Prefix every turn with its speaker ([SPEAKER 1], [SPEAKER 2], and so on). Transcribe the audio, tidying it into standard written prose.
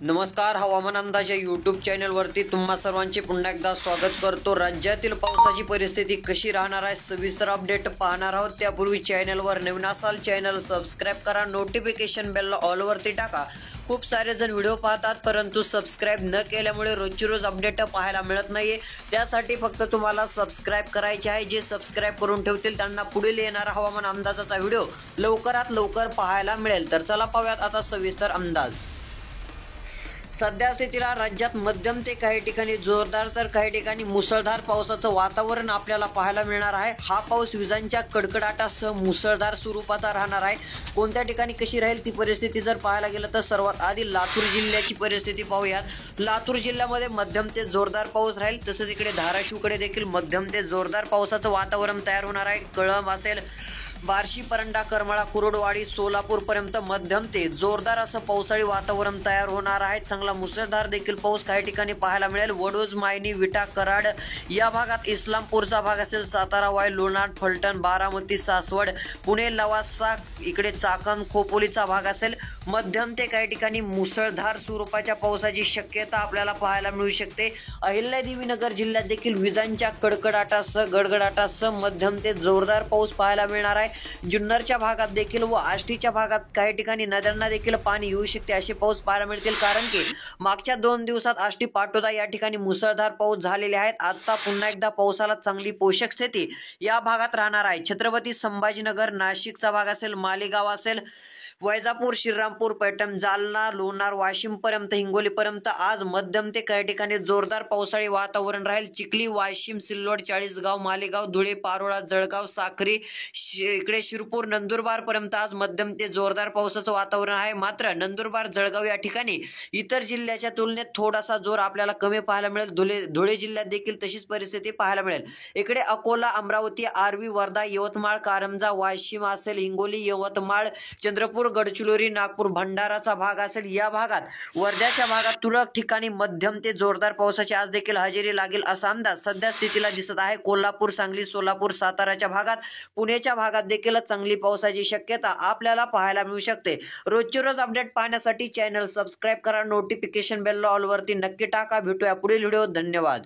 [SPEAKER 1] नमस्कार, हवामान अंदाज या यूट्यूब चॅनलवरती तुम्हा सर्वांचे पुन्हा एकदा स्वागत करतो। राज्यातील पावसाची परिस्थिती कशी राहणार आहे सविस्तर अपडेट पाहणार आहोत। त्यापूर्वी चॅनलवर नवीन असाल चॅनल सबस्क्राइब करा, नोटिफिकेशन बेल ऑल वरती टाका। खूप सारे जण व्हिडिओ पाहतात परंतु सबस्क्राइब न केल्यामुळे रोजची रोज अपडेट पाहायला मिळत नाहीये। त्यासाठी फक्त तुम्हाला सबस्क्राइब करायचे आहे। जे सबस्क्राइब करून ठेवतील त्यांना पुढील येणारा हवामान अंदाजाचा व्हिडिओ लवकरात लवकर पाहायला मिळेल। तर चला पाहूयात आता सविस्तर अंदाज। सध्या स्थितीला राज्यात मध्यम ते काही ठिकाणी जोरदार तर काही ठिकाणी मुसळधार पावसाचं वातावरण आपल्याला पाहायला मिळणार आहे। हा पाऊस विजांच्या कडकडाटासह मुसळधार स्वरूपाचा राहणार आहे। कोणत्या ठिकाणी कशी राहील ती परिस्थिती जर पाहायला गेलं तर सर्वात आधी लातूर जिल्ह्याची परिस्थिती पाहूयात। लातूर जिल्ह्यामध्ये मध्यम ते जोरदार पाऊस राहील। तसंच इकडे धाराशिवकडे देखील मध्यम ते जोरदार पावसाचं वातावरण तयार होणार आहे। कळंब असेल, बार्शी, परंडा, करमाळा, कुरोडवाडी, सोलापूर पर्यंत मध्यम ते जोरदार असं पावसाळी वातावरण तयार होणार आहे। चांगला मुसळधार देखील पाऊस काही ठिकाणी पाहायला मिळेल। वडोज, मायनी, विटा, कराड या भागात, इस्लामपूरचा भाग असेल, सातारा, वाई, लोणार, फलटण, बारामती, सासवड, पुणे, लवासा, इकडे चाकण, खोपोलीचा भाग असेल, मध्यम ते काही ठिकाणी मुसळधार स्वरूपाच्या पावसाची शक्यता आपल्याला पाहायला मिळू शकते। अहिल्यादेवीनगर जिल्ह्यात देखील विजांच्या कडकडाटासह गडगडाटासह मध्यम ते जोरदार पाऊस पाहायला मिळणार आहे। जुन्नरच्या भागात देखील व आष्टीच्या भागात काही ठिकाणी नद्यांना देखील पाणी येऊ शकते असे पाऊस पाहायला मिळतील। कारण की मागच्या 2 दिवसात आष्टी, पाटोदा या ठिकाणी मुसळधार पाऊस झालेले आहेत। आता पुन्हा एकदा पावसाला चांगली पोषक स्थिती या भागात राहणार आहे। छत्रपती संभाजीनगर, नाशिकचा भाग असेल, मालेगाव असेल, वैजापूर, श्रीरामपूर, पैठण, जालना, लोणार, वाशिम पर्यंत, हिंगोली पर्यंत आज मध्यम ते काही ठिकाणी जोरदार पावसाळी वातावरण राहील। चिखली, वाशिम, सिल्लोड, चाळीसगाव, मालेगाव, धुळे, पारोळा, जळगाव, साक्री, इकडे शिरपूर, नंदुरबार पर्यंत आज मध्यम ते जोरदार पावसाचं वातावरण आहे। मात्र नंदुरबार, जळगाव या ठिकाणी इतर जिल्ह्याच्या तुलनेत थोडासा जोर आपल्याला कमी पाहायला मिळेल। धुळे जिल्ह्यात देखील तशीच परिस्थिती पाहायला मिळेल। इकडे अकोला, अमरावती, आर्वी, वर्धा, यवतमाळ, कारंजा, वाशिम असेल, हिंगोली, यवतमाळ, चंद्रपूर, गडचिरोली, नागपूर, भंडाराचा भाग असेल, या भागात, वर्ध्याच्या भागात तुरळक ठिकाणी मध्यम ते जोरदार पावसाची आज देखील हजेरी लागेल असा अंदाज सध्या स्थितीला दिसत आहे। कोल्हापूर, सांगली, सोलापूर, साताराच्या भागात, पुण्याच्या भागात देखील चांगली पावसाची शक्यता आपल्याला पाहायला मिळू शकते। रोजची रोज अपडेट पाहण्यासाठी चॅनल सबस्क्राइब करा, नोटिफिकेशन बेल ऑल वरती नक्की टाका। भेटूया पुढील व्हिडिओ। धन्यवाद।